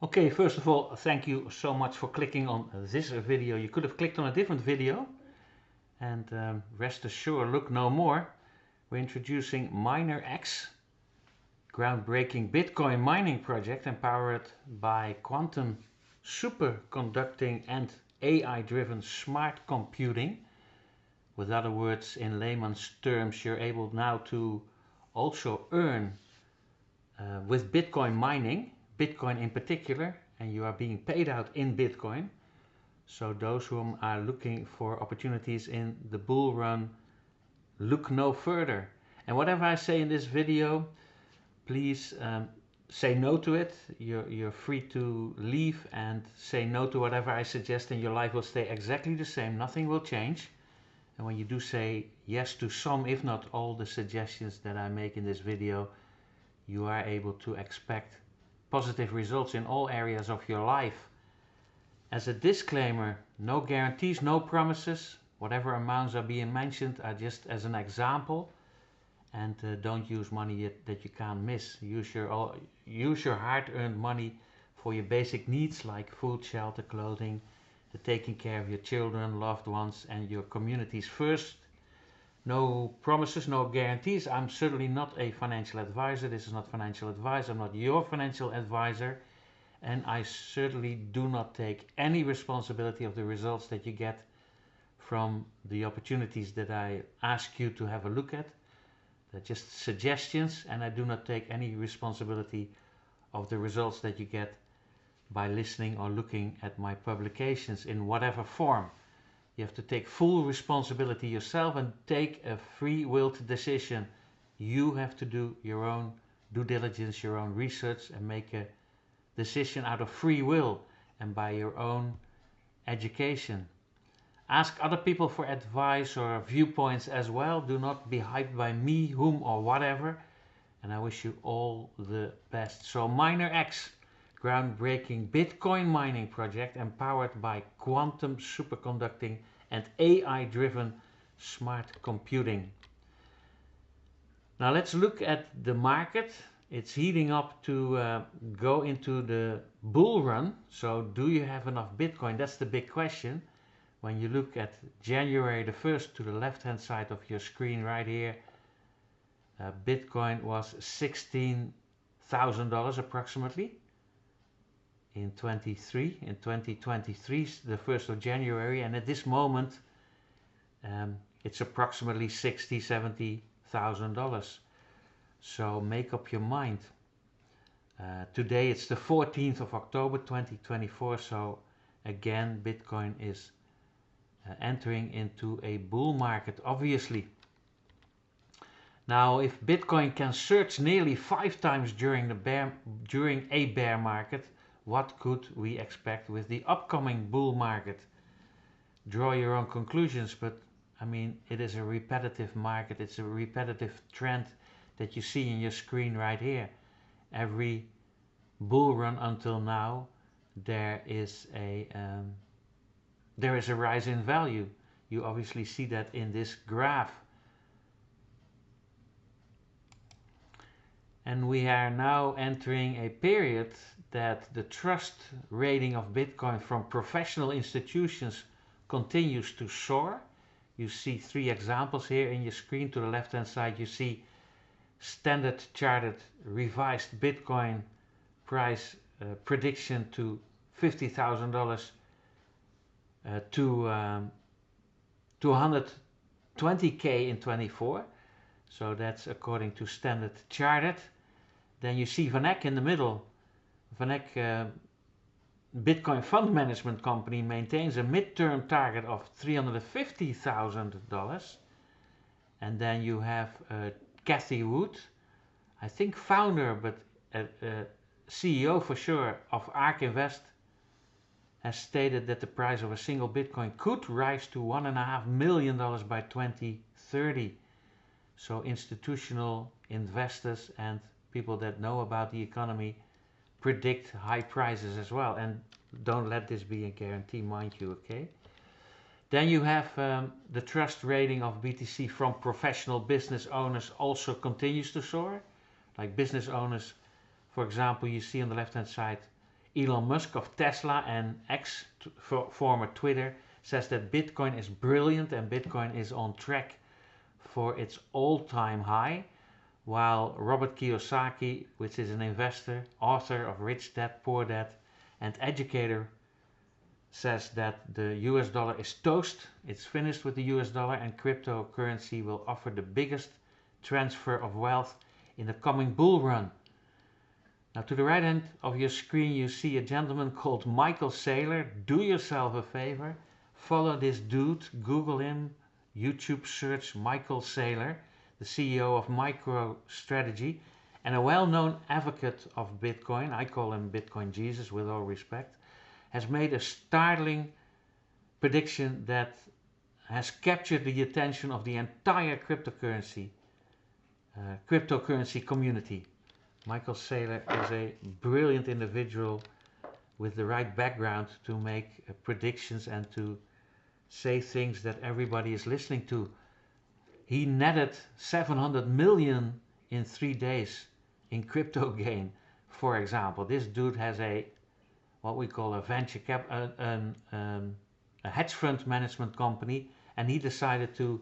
Okay, first of all, thank you so much for clicking on this video. You could have clicked on a different video, and rest assured, look no more. We're introducing MINER X, groundbreaking Bitcoin mining project empowered by quantum superconducting and AI-driven smart computing. With other words, in layman's terms, you're able now to also earn with Bitcoin mining, Bitcoin in particular, and you are being paid out in Bitcoin. So those who are looking for opportunities in the bull run, look no further. And whatever I say in this video, please say no to it. You're free to leave and say no to whatever I suggest, and your life will stay exactly the same. Nothing will change. And when you do say yes to some, if not all, the suggestions that I make in this video, you are able to expect positive results in all areas of your life. As a disclaimer, no guarantees, no promises. Whatever amounts are being mentioned are just as an example, and don't use money that you can't miss. Use your hard-earned money for your basic needs like food, shelter, clothing, taking care of your children, loved ones, and your communities first. No promises, no guarantees. I'm certainly not a financial advisor. This is not financial advice. I'm not your financial advisor. And I certainly do not take any responsibility of the results that you get from the opportunities that I ask you to have a look at. They're just suggestions, and I do not take any responsibility of the results that you get by listening or looking at my publications in whatever form. You have to take full responsibility yourself and take a free-willed decision. You have to do your own due diligence, your own research, and make a decision out of free will and by your own education. Ask other people for advice or viewpoints as well. Do not be hyped by me, whom, or whatever. And I wish you all the best. So MINER X, groundbreaking Bitcoin mining project empowered by quantum superconducting and AI-driven smart computing. Now let's look at the market. It's heating up to go into the bull run. So do you have enough Bitcoin? That's the big question. When you look at January the 1st to the left-hand side of your screen right here, Bitcoin was $16,000 approximately. In 2023, the 1st of January, and at this moment it's approximately $60,000-$70,000. So make up your mind. Today it's the 14th of October 2024, so again Bitcoin is entering into a bull market, obviously. Now if Bitcoin can surge nearly 5 times during a bear market, what could we expect with the upcoming bull market? Draw your own conclusions, but I mean, it is a repetitive market. It's a repetitive trend that you see in your screen right here. Every bull run until now, there is a rise in value. You obviously see that in this graph. And we are now entering a period that the trust rating of Bitcoin from professional institutions continues to soar. You see 3 examples here in your screen. To the left hand side you see Standard Chartered revised Bitcoin price prediction to $50,000 to 120k in 24. So that's according to Standard Chartered. Then you see VanEck in the middle. VanEck Bitcoin Fund Management Company maintains a midterm target of $350,000. And then you have Cathy Wood, I think founder, but CEO for sure of ARK Invest, has stated that the price of a single Bitcoin could rise to $1.5 million by 2030. So institutional investors and people that know about the economy predict high prices as well, and don't let this be a guarantee, mind you, okay? Then you have the trust rating of BTC from professional business owners also continues to soar. Like business owners, for example, you see on the left hand side Elon Musk of Tesla and X, former Twitter, says that Bitcoin is brilliant and Bitcoin is on track for its all-time high, while Robert Kiyosaki, which is an investor, author of Rich Dad, Poor Dad, and educator, says that the US dollar is toast, it's finished with the US dollar, and cryptocurrency will offer the biggest transfer of wealth in the coming bull run. Now to the right hand of your screen you see a gentleman called Michael Saylor. Do yourself a favor, follow this dude, Google him, YouTube search Michael Saylor, the CEO of MicroStrategy and a well-known advocate of Bitcoin. I call him Bitcoin Jesus with all respect. Has made a startling prediction that has captured the attention of the entire cryptocurrency community. Michael Saylor is a brilliant individual with the right background to make predictions and to say things that everybody is listening to. He netted 700 million in 3 days in crypto gain, for example. This dude has what we call a venture cap, a hedge fund management company, and he decided to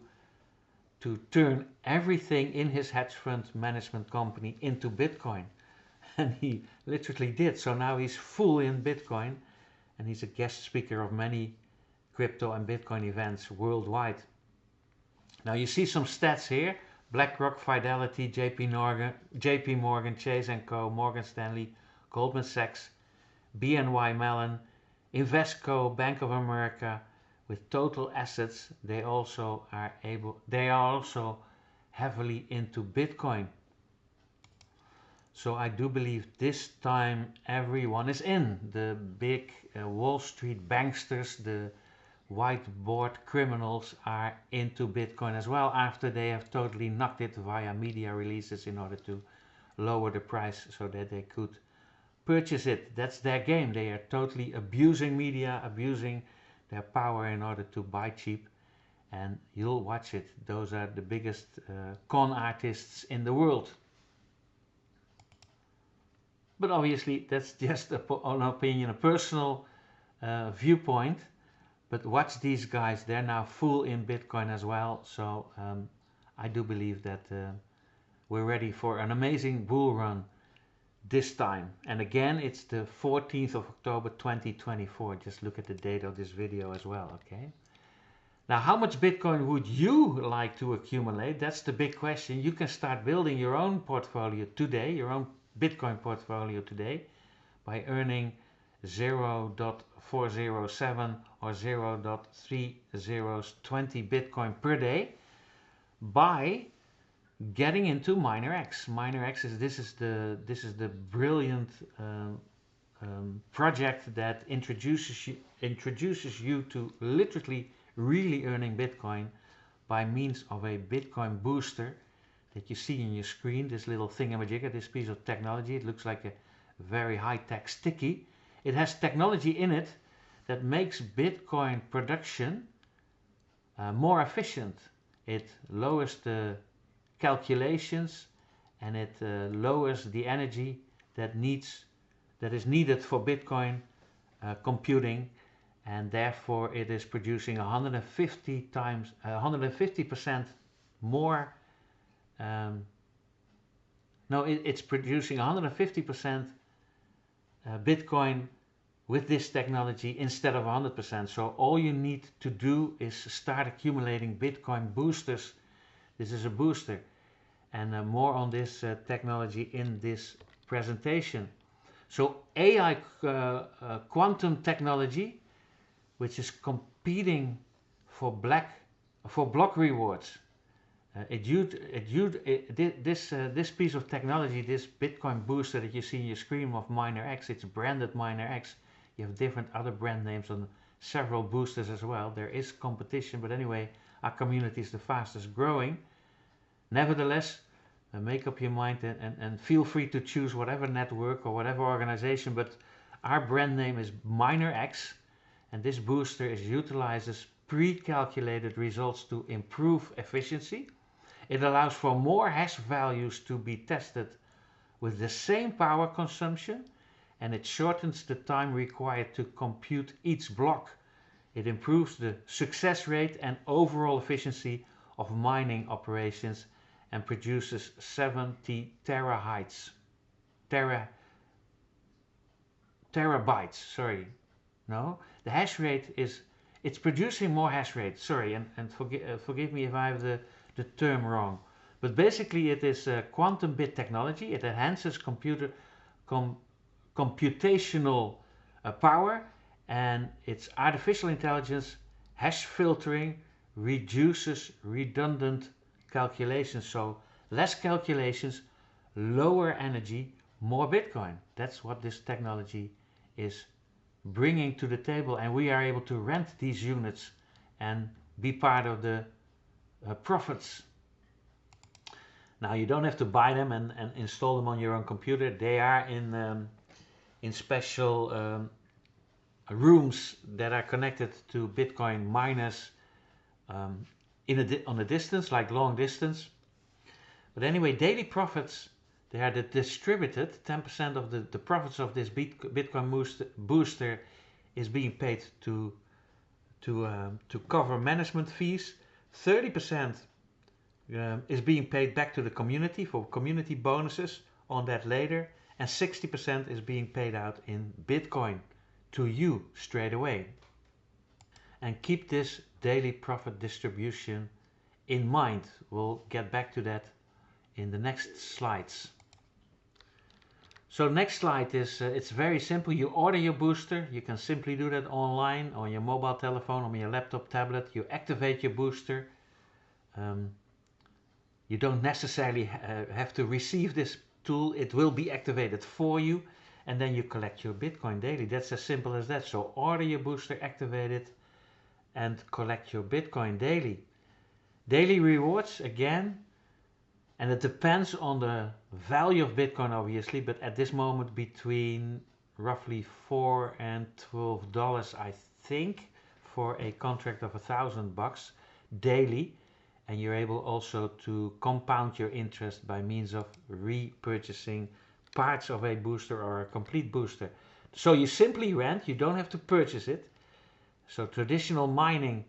turn everything in his hedge fund management company into Bitcoin. And he literally did. So now he's full in Bitcoin and he's a guest speaker of many crypto and Bitcoin events worldwide. Now you see some stats here: BlackRock, Fidelity, JP Morgan, Chase & Co, Morgan Stanley, Goldman Sachs, BNY Mellon, Invesco, Bank of America. With total assets, they are also heavily into Bitcoin. So I do believe this time everyone is in. The big Wall Street banksters, the whiteboard criminals are into Bitcoin as well, after they have totally knocked it via media releases in order to lower the price so that they could purchase it. That's their game. They are totally abusing media, abusing their power in order to buy cheap, and you'll watch it. Those are the biggest con artists in the world. But obviously that's just an opinion, a personal viewpoint. But watch these guys, they're now full in Bitcoin as well. So I do believe that we're ready for an amazing bull run this time. And again, it's the 14th of October 2024. Just look at the date of this video as well, okay? Now, how much Bitcoin would you like to accumulate? That's the big question. You can start building your own portfolio today, your own Bitcoin portfolio today, by earning 0.407 or 0.3020 Bitcoin per day by getting into MINERX. MINERX this is the brilliant project that introduces you to literally really earning Bitcoin by means of a Bitcoin booster that you see in your screen. This little thingamajigger, this piece of technology. It looks like a very high-tech sticky. It has technology in it that makes Bitcoin production more efficient. It lowers the calculations and it lowers the energy that is needed for Bitcoin computing, and therefore it is producing 150% more. It's producing 150% Bitcoin with this technology instead of 100%. So all you need to do is start accumulating Bitcoin boosters. This is a booster, and more on this technology in this presentation. So AI quantum technology, which is competing for block rewards. This piece of technology, this Bitcoin booster that you see in your screen of MINERX, it's branded MINERX. You have different other brand names on several boosters as well. There is competition, but anyway, our community is the fastest growing. Nevertheless, make up your mind and feel free to choose whatever network or whatever organization, but our brand name is MINERX, and this booster utilizes pre-calculated results to improve efficiency. It allows for more hash values to be tested with the same power consumption, and it shortens the time required to compute each block. It improves the success rate and overall efficiency of mining operations and produces 70 terabytes. The hash rate is, it's producing more hash rate, sorry, and forgive me if I have the term wrong. But basically it is quantum bit technology. It enhances computational power, and it's artificial intelligence, hash filtering, reduces redundant calculations. So less calculations, lower energy, more Bitcoin. That's what this technology is bringing to the table, and we are able to rent these units and be part of the profits. Now you don't have to buy them and install them on your own computer. They are in special rooms that are connected to Bitcoin miners on a distance, like long distance. But anyway, daily profits, they are distributed. 10% of the profits of this Bitcoin booster is being paid to cover management fees. 30% is being paid back to the community for community bonuses, on that later, and 60% is being paid out in Bitcoin to you straight away. And keep this daily profit distribution in mind. We'll get back to that in the next slides. So next slide is, it's very simple. You order your booster. You can simply do that online, on your mobile telephone, on your laptop, tablet. You activate your booster. You don't necessarily have to receive this tool. It will be activated for you, and then you collect your Bitcoin daily. That's as simple as that. So order your booster, activate it, and collect your Bitcoin daily. Daily rewards, again, and it depends on the value of Bitcoin, obviously, but at this moment between roughly $4 and $12, I think, for a contract of $1,000 daily. And you're able also to compound your interest by means of repurchasing parts of a booster or a complete booster. So you simply rent, you don't have to purchase it. So traditional mining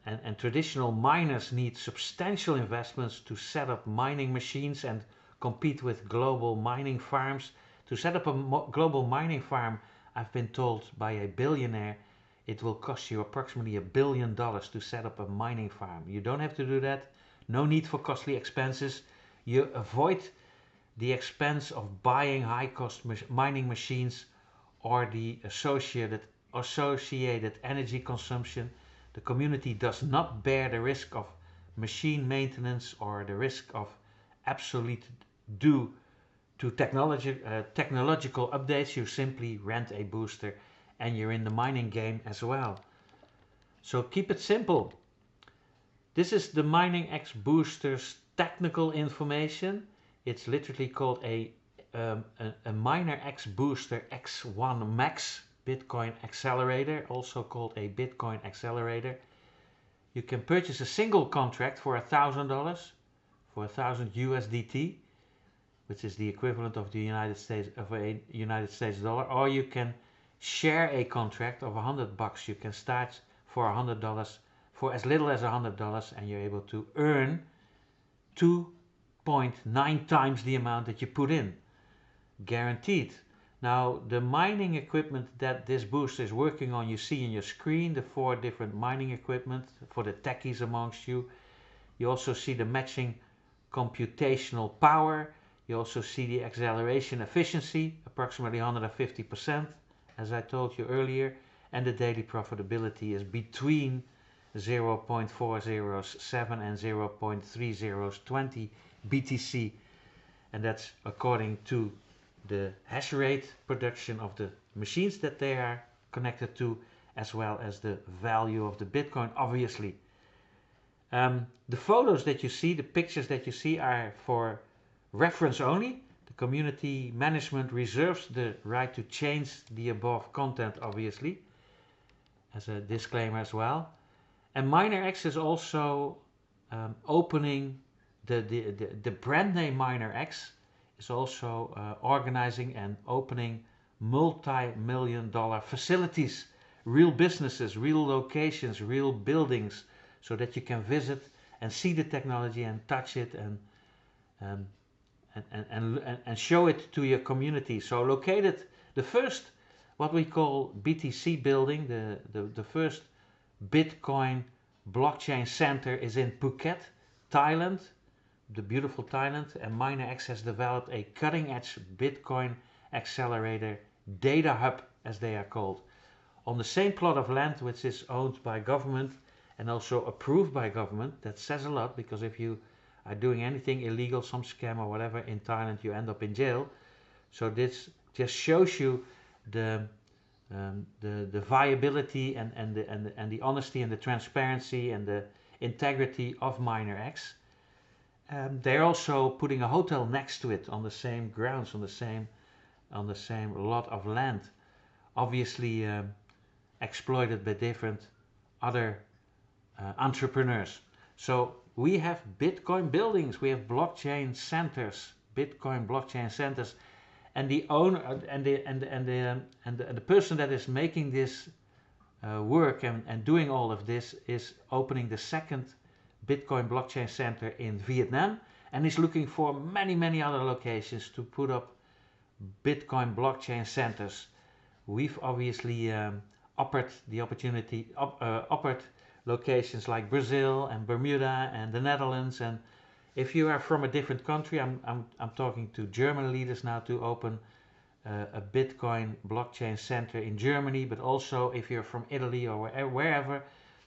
and traditional miners need substantial investments to set up mining machines and compete with global mining farms. To set up a global mining farm, I've been told by a billionaire, it will cost you approximately $1 billion to set up a mining farm. You don't have to do that. No need for costly expenses. You avoid the expense of buying high-cost mining machines or the associated energy consumption. The community does not bear the risk of machine maintenance or the risk of obsolete due to technological updates. You simply rent a booster and you're in the mining game as well. So keep it simple. This is the MINEX booster's technical information. It's literally called a MINEX booster X1 Max Bitcoin accelerator, also called a Bitcoin accelerator. You can purchase a single contract for $1,000, for 1,000 USDT, which is the equivalent of the United States dollar, or you can share a contract of $100. You can start for $100, for as little as $100, and you're able to earn 2.9 times the amount that you put in, guaranteed. Now the mining equipment that this booster is working on, you see in your screen the 4 different mining equipment for the techies amongst you. You also see the matching computational power. You also see the acceleration efficiency, approximately 150%. As I told you earlier, and the daily profitability is between 0.407 and 0.3020 BTC, and that's according to the hash rate production of the machines that they are connected to, as well as the value of the Bitcoin, obviously. The photos that you see, the pictures that you see, are for reference only. The community management reserves the right to change the above content, obviously, as a disclaimer as well. And MINERX is also opening the brand name MINERX is also organizing and opening multi-million-dollar facilities, real businesses, real locations, real buildings, so that you can visit and see the technology and touch it um, and show it to your community. So located, the first, what we call BTC building, the first Bitcoin blockchain center is in Phuket, Thailand, the beautiful Thailand, and MINERX has developed a cutting-edge Bitcoin accelerator data hub, as they are called, on the same plot of land which is owned by government and also approved by government. That says a lot, because if you are doing anything illegal, some scam or whatever in Thailand, you end up in jail. So this just shows you the viability and the honesty and the transparency and the integrity of MINERX. They're also putting a hotel next to it on the same grounds, on the same lot of land, obviously exploited by different other entrepreneurs. So we have Bitcoin buildings, we have blockchain centers, Bitcoin blockchain centers, and the owner and the person that is making this work and doing all of this is opening the second Bitcoin blockchain center in Vietnam, and is looking for many other locations to put up Bitcoin blockchain centers. We've obviously offered the opportunity, offered locations like Brazil and Bermuda and the Netherlands. And if you are from a different country, I'm talking to German leaders now to open a Bitcoin blockchain center in Germany, but also if you're from Italy or wherever,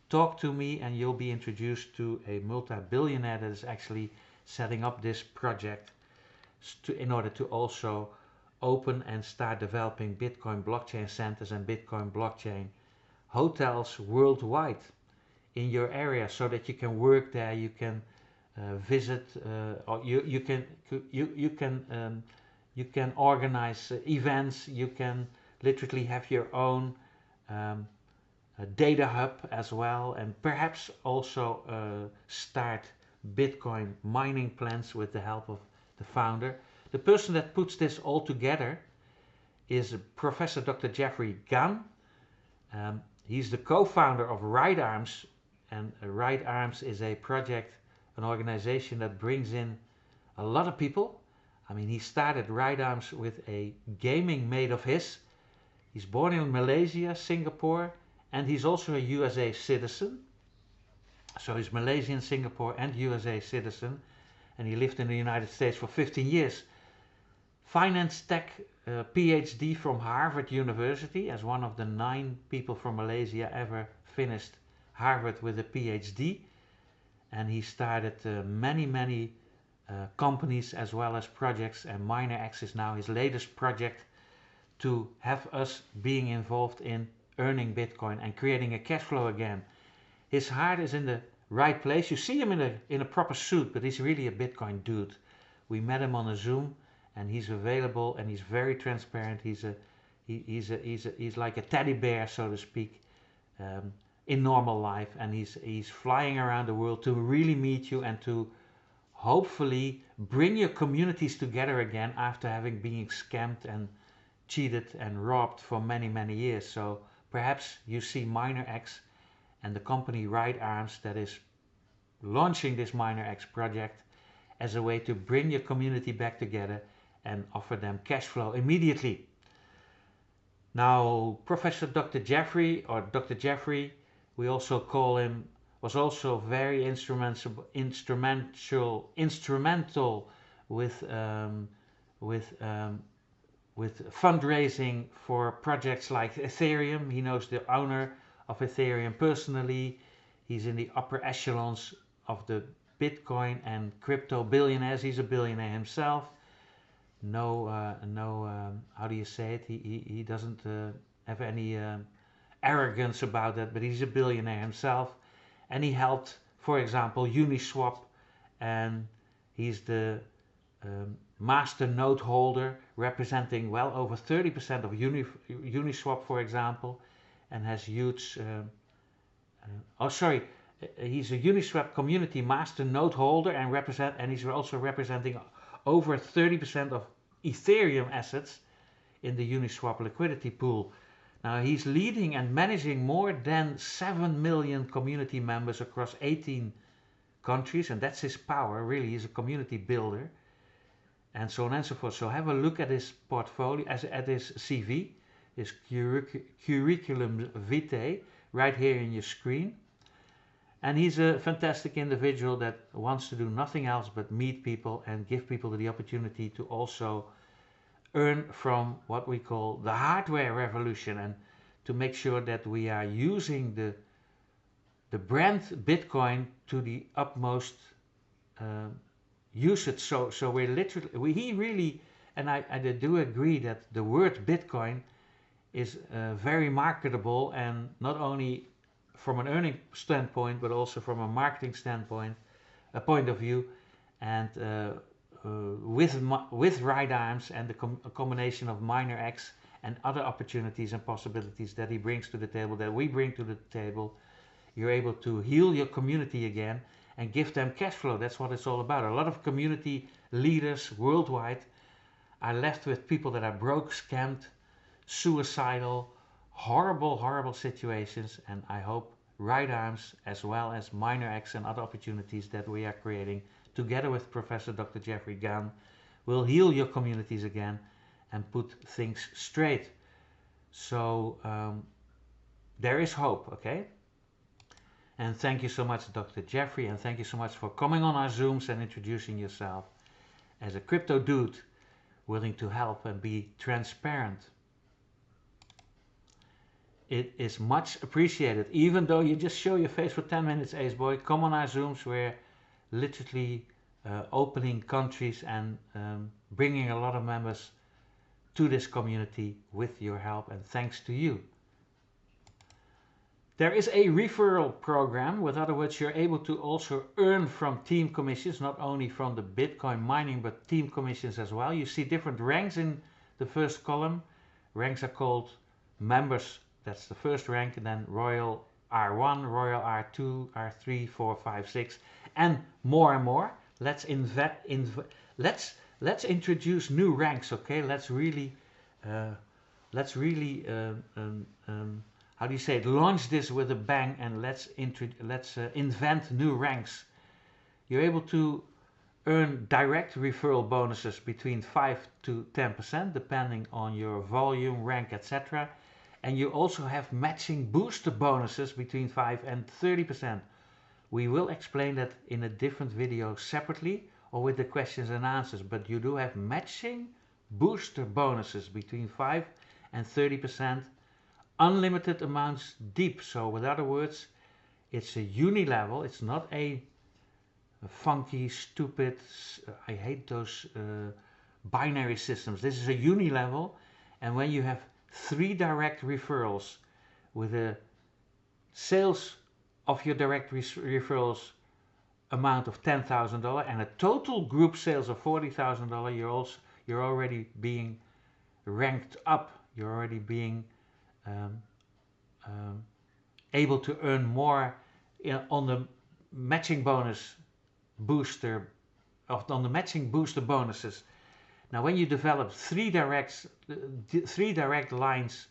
talk to me and you'll be introduced to a multi-billionaire that is actually setting up this project in order to also open and start developing Bitcoin blockchain centers and Bitcoin blockchain hotels worldwide in your area, so that you can work there, you can visit, or you can organize events, you can literally have your own a data hub as well, and perhaps also start Bitcoin mining plans with the help of the founder. The person that puts this all together is Professor Dr. Jeffrey Gan. He's the co-founder of Right Arms, and Right Arms is a project, an organization that brings in a lot of people. I mean, he started Right Arms with a gaming mate of his. He's born in Malaysia, Singapore, and he's also a USA citizen. So he's Malaysian, Singapore and USA citizen, and he lived in the United States for 15 years. Finance Tech PhD from Harvard University, as one of the 9 people from Malaysia ever finished Harvard with a PhD. And he started many companies as well as projects, and MINERX is now his latest project to have us being involved in earning Bitcoin and creating a cash flow again. His heart is in the right place. You see him in a proper suit, but he's really a Bitcoin dude. We met him on a Zoom, and he's available and he's very transparent. He's like a teddy bear, so to speak, in normal life, and he's flying around the world to really meet you and to hopefully bring your communities together again after having been scammed and cheated and robbed for many years. So perhaps you see MINERX and the company Right Arms that is launching this MINERX project as a way to bring your community back together and offer them cash flow immediately. Now, Professor Dr. Jeffrey, or Dr. Jeffrey, we also call him, was also very instrumental with fundraising for projects like Ethereum. He knows the owner of Ethereum personally. He's in the upper echelons of the Bitcoin and crypto billionaires. He's a billionaire himself. How do you say it? He doesn't have any arrogance about that, but he's a billionaire himself. And he helped, for example, Uniswap, and he's the master node holder representing well over 30% of Uniswap, for example, and has huge he's a Uniswap community master node holder and he's also representing over 30% of Ethereum assets in the Uniswap liquidity pool. Now he's leading and managing more than 7 million community members across 18 countries, and that's his power, really. He's a community builder, and so on and so forth. So have a look at his portfolio, at his CV, his curriculum vitae, right here in your screen. And he's a fantastic individual that wants to do nothing else but meet people and give people the opportunity to also earn from what we call the hardware revolution, and to make sure that we are using the brand Bitcoin to the utmost usage. So we're literally, he really, and I do agree that the word Bitcoin is very marketable, and not only from an earning standpoint, but also from a marketing standpoint, a point of view, and with right arms and a combination of MINERX and other opportunities and possibilities that he brings to the table, that we bring to the table, you're able to heal your community again and give them cash flow. That's what it's all about. A lot of community leaders worldwide are left with people that are broke, scammed, suicidal, horrible situations, and I hope right arms as well as MINERX and other opportunities that we are creating together with Professor Dr. Jeffrey Gunn will heal your communities again and put things straight. So there is hope, okay? And thank you so much, Dr. Jeffrey, and thank you so much for coming on our Zooms and introducing yourself as a crypto dude willing to help and be transparent. It is much appreciated. Even though you just show your face for 10 minutes, Ace Boy, come on our Zooms. We're literally opening countries and bringing a lot of members to this community with your help, and thanks to you. There is a referral program. With other words, you're able to also earn from team commissions, not only from the Bitcoin mining, but team commissions as well. You see different ranks in the first column. Ranks are called members. That's the first rank, and then Royal R1, Royal R2, R3, 4, 5, 6, and more and more. Let's introduce new ranks, okay? Let's really how do you say it? Launch this with a bang, and let's invent new ranks. You're able to earn direct referral bonuses between 5 to 10%, depending on your volume, rank, etc. And you also have matching booster bonuses between 5 and 30%. We will explain that in a different video separately or with the questions and answers, but you do have matching booster bonuses between 5 and 30%, unlimited amounts deep. So with other words, it's a uni level. It's not a funky, stupid, I hate those binary systems. This is a uni level, and when you have 3 direct referrals with a sales of your direct referrals amount of $10,000 and a total group sales of $40,000, you're already being ranked up. You're already being able to earn more on the matching bonus booster, on the matching booster bonuses. Now, when you develop 3 direct lines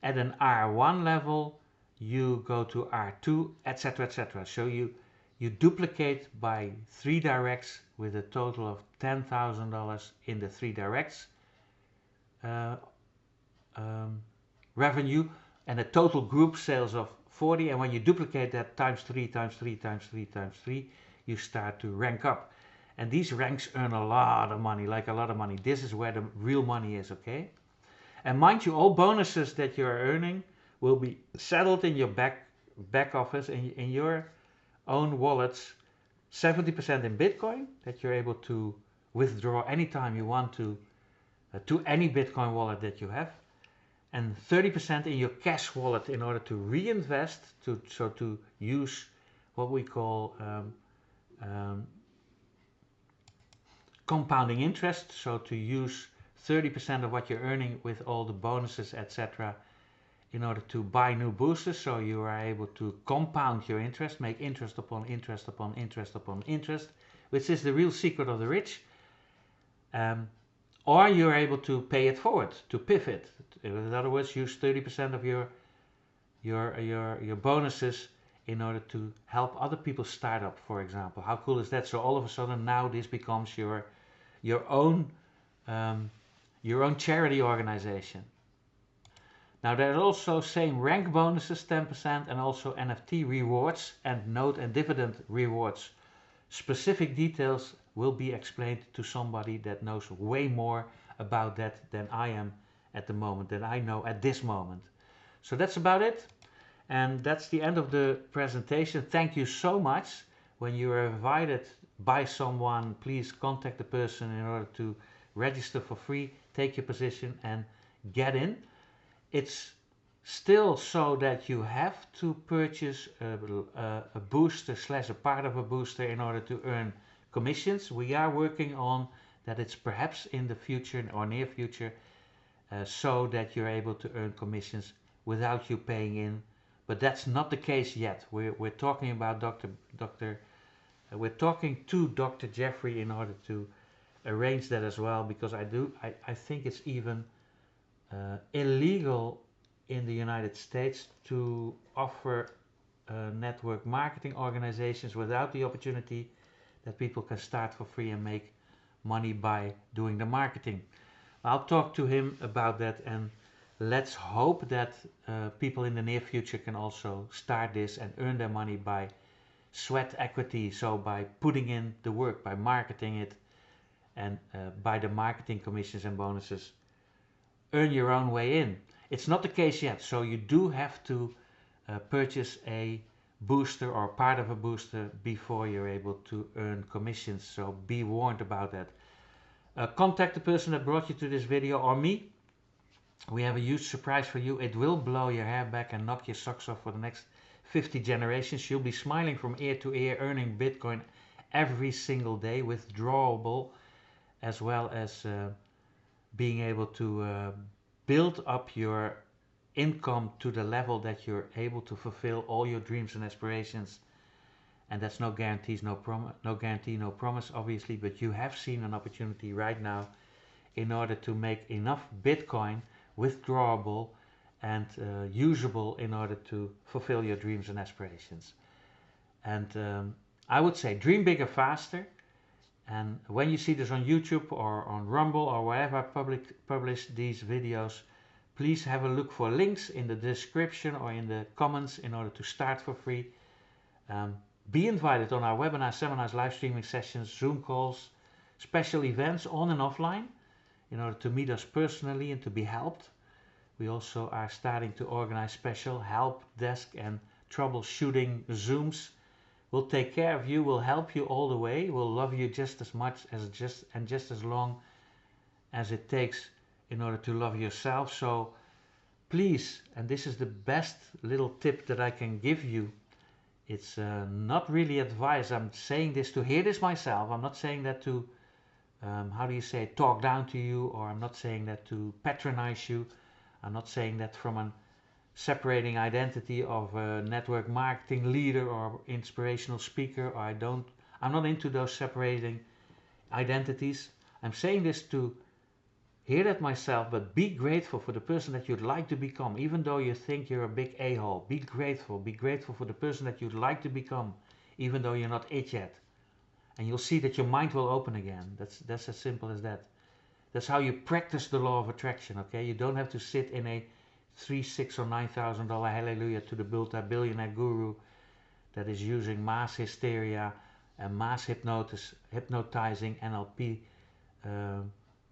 at an R1 level, you go to R2, etc., etc. So you duplicate by 3 directs with a total of $10,000 in the 3 directs revenue, and a total group sales of 40. And when you duplicate that times 3 times 3 times 3 times 3, you start to rank up. And these ranks earn a lot of money, like a lot of money. This is where the real money is, okay? And mind you, all bonuses that you are earning will be settled in your back office, in your own wallets. 70% in Bitcoin that you're able to withdraw anytime you want to any Bitcoin wallet that you have, and 30% in your cash wallet in order to reinvest, to use what we call compounding interest, so to use 30% of what you're earning with all the bonuses, etc., in order to buy new boosters, so you are able to compound your interest, make interest upon interest upon interest upon interest, which is the real secret of the rich. or you're able to pay it forward, to pivot. In other words, use 30% of your bonuses in order to help other people start up, for example. How cool is that? So all of a sudden now this becomes your own charity organization. Now there's also same rank bonuses 10% and also NFT rewards and node and dividend rewards. Specific details will be explained to somebody that knows way more about that than I am at the moment, than I know at this moment. So that's about it. And that's the end of the presentation. Thank you so much. When you are invited by someone, please contact the person in order to register for free, take your position and get in. It's still so that you have to purchase a booster / a part of a booster in order to earn commissions. We are working on that. It's perhaps in the future or near future so that you're able to earn commissions without you paying in. But that's not the case yet. We're talking about we're talking to Dr. Jeffrey in order to arrange that as well, because I think it's even illegal in the United States to offer network marketing organizations without the opportunity that people can start for free and make money by doing the marketing. I'll talk to him about that, and let's hope that people in the near future can also start this and earn their money by sweat equity, so by putting in the work, by marketing it, and by the marketing commissions and bonuses, earn your own way in. It's not the case yet, so you do have to purchase a booster or part of a booster before you're able to earn commissions, so be warned about that. Contact the person that brought you to this video or me. We have a huge surprise for you. It will blow your hair back and knock your socks off for the next 50 generations. You'll be smiling from ear to ear, earning Bitcoin every single day, withdrawable, as well as being able to build up your income to the level that you're able to fulfill all your dreams and aspirations. And that's no guarantees, no guarantee, no promise, obviously, but you have seen an opportunity right now in order to make enough Bitcoin withdrawable and usable in order to fulfill your dreams and aspirations. And I would say dream bigger, faster. And when you see this on YouTube or on Rumble or wherever I publish these videos, please have a look for links in the description or in the comments in order to start for free. Be invited on our webinars, seminars, live streaming sessions, Zoom calls, special events on and offline in order to meet us personally and to be helped. We also are starting to organize special help desk and troubleshooting Zooms. We'll take care of you, we'll help you all the way, we'll love you just as much as just as long as it takes in order to love yourself. So please, and this is the best little tip that I can give you, it's not really advice, I'm saying this to hear this myself, I'm not saying that to, how do you say, talk down to you, or I'm not saying that to patronize you, I'm not saying that from a separating identity of a network marketing leader or inspirational speaker, or I'm not into those separating identities. I'm saying this to hear that myself, but be grateful for the person that you'd like to become, even though you think you're a big a-hole. Be grateful for the person that you'd like to become, even though you're not it yet. And you'll see that your mind will open again. That's as simple as that. That's how you practice the law of attraction, okay? You don't have to sit in a $3,000, $6,000 or $9,000 hallelujah to the multi-billionaire guru that is using mass hysteria and mass hypnotizing NLP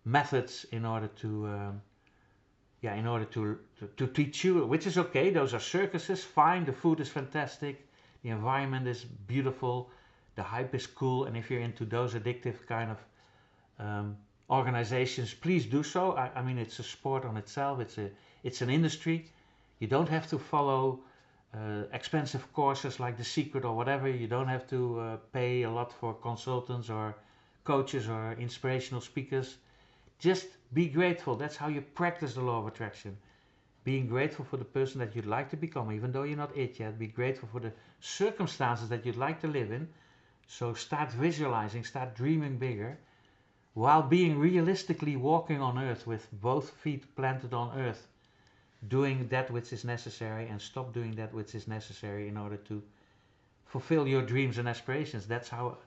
methods in order to teach you, which is okay. Those are circuses, fine. The food is fantastic, the environment is beautiful, the hype is cool, and if you're into those addictive kind of organizations, please do so. I mean, it's a sport on itself. It's an industry. You don't have to follow expensive courses like The Secret or whatever. You don't have to pay a lot for consultants or coaches or inspirational speakers. Just be grateful. That's how you practice the law of attraction. Being grateful for the person that you'd like to become, even though you're not it yet. Be grateful for the circumstances that you'd like to live in. So start visualizing, start dreaming bigger. while being realistically walking on earth with both feet planted on earth, doing that which is necessary, and stop doing that which is necessary in order to fulfill your dreams and aspirations. That's how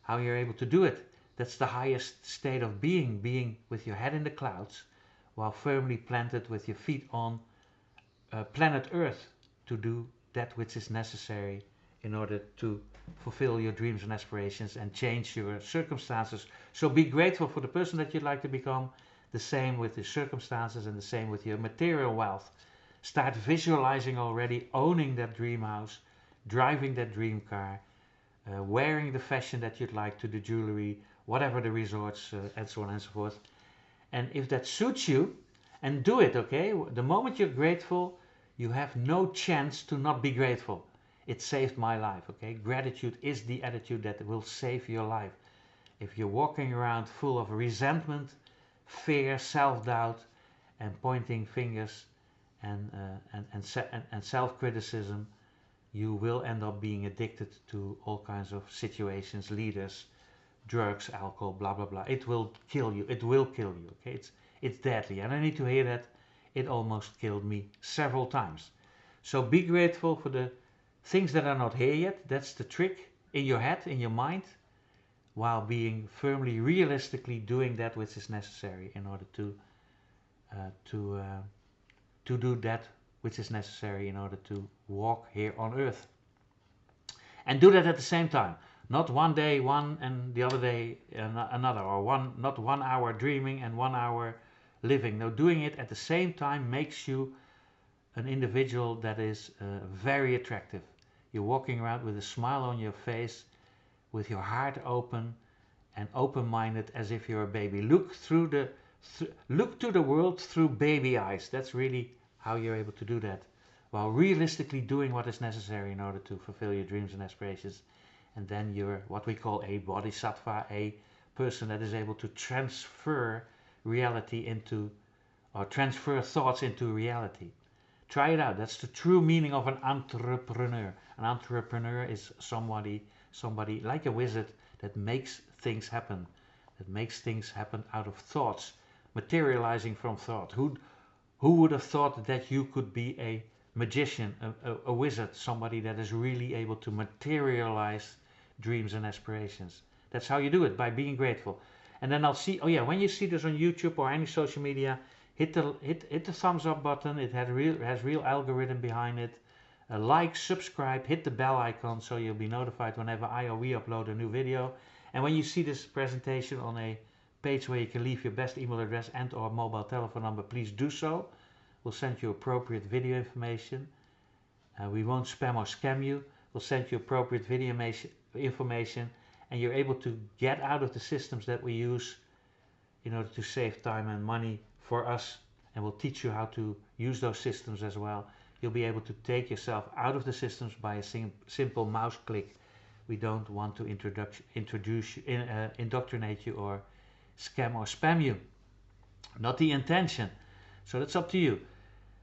you're able to do it. That's the highest state of being with your head in the clouds while firmly planted with your feet on planet Earth to do that which is necessary in order to fulfill your dreams and aspirations and change your circumstances. So be grateful for the person that you'd like to become, the same with the circumstances and the same with your material wealth. Start visualizing already owning that dream house, driving that dream car, wearing the fashion that you'd like, to the jewelry, whatever the resorts, and so on and so forth. And if that suits you, and do it, okay? The moment you're grateful, you have no chance to not be grateful. It saved my life, okay? Gratitude is the attitude that will save your life. If you're walking around full of resentment, fear, self-doubt, and pointing fingers and self-criticism, you will end up being addicted to all kinds of situations, leaders, drugs, alcohol, blah, blah, blah. It will kill you. It will kill you, okay? It's deadly. And I need to hear that. It almost killed me several times. So be grateful for the things that are not here yet. That's the trick. In your head, in your mind, while being firmly, realistically doing that which is necessary in order to do that which is necessary in order to walk here on earth. And do that at the same time. Not one day one and the other day another, or not 1 hour dreaming and 1 hour living. No, doing it at the same time makes you an individual that is very attractive. You're walking around with a smile on your face, with your heart open and open-minded, as if you're a baby. Look to the world through baby eyes. That's really how you're able to do that, while realistically doing what is necessary in order to fulfill your dreams and aspirations. And then you're what we call a bodhisattva, a person that is able to transfer reality into, or transfer thoughts into reality. Try it out. That's the true meaning of an entrepreneur. An entrepreneur is somebody like a wizard that makes things happen. That makes things happen out of thoughts, materializing from thought. Who would have thought that you could be a magician, a wizard, somebody that is really able to materialize dreams and aspirations? That's how you do it, by being grateful. And then I'll see, oh yeah, when you see this on YouTube or any social media, hit the thumbs up button. It has real algorithm behind it. Like, subscribe, hit the bell icon so you'll be notified whenever I or we upload a new video. And when you see this presentation on a page where you can leave your best email address and or mobile telephone number, please do so. We'll send you appropriate video information. We won't spam or scam you. We'll send you appropriate video information, and you're able to get out of the systems that we use in order to save time and money for us, and we'll teach you how to use those systems as well. You'll be able to take yourself out of the systems by a simple mouse click. We don't want to indoctrinate you or scam or spam you. Not the intention. So that's up to you.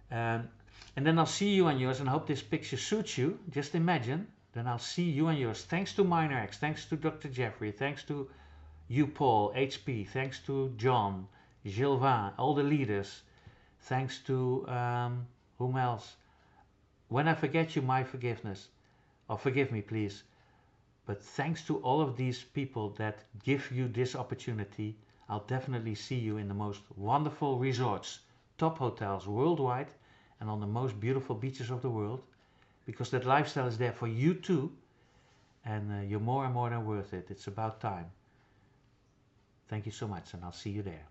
And then I'll see you and yours, and I hope this picture suits you. Just imagine. Then I'll see you and yours. Thanks to MINERX, thanks to Dr. Jeffrey, thanks to you, Paul, HP, thanks to John, Gilvan, all the leaders. Thanks to whom else? When I forget you, my forgiveness. Or forgive me, please. But thanks to all of these people that give you this opportunity, I'll definitely see you in the most wonderful resorts, top hotels worldwide, and on the most beautiful beaches of the world, because that lifestyle is there for you too, and you're more and more than worth it. It's about time. Thank you so much, and I'll see you there.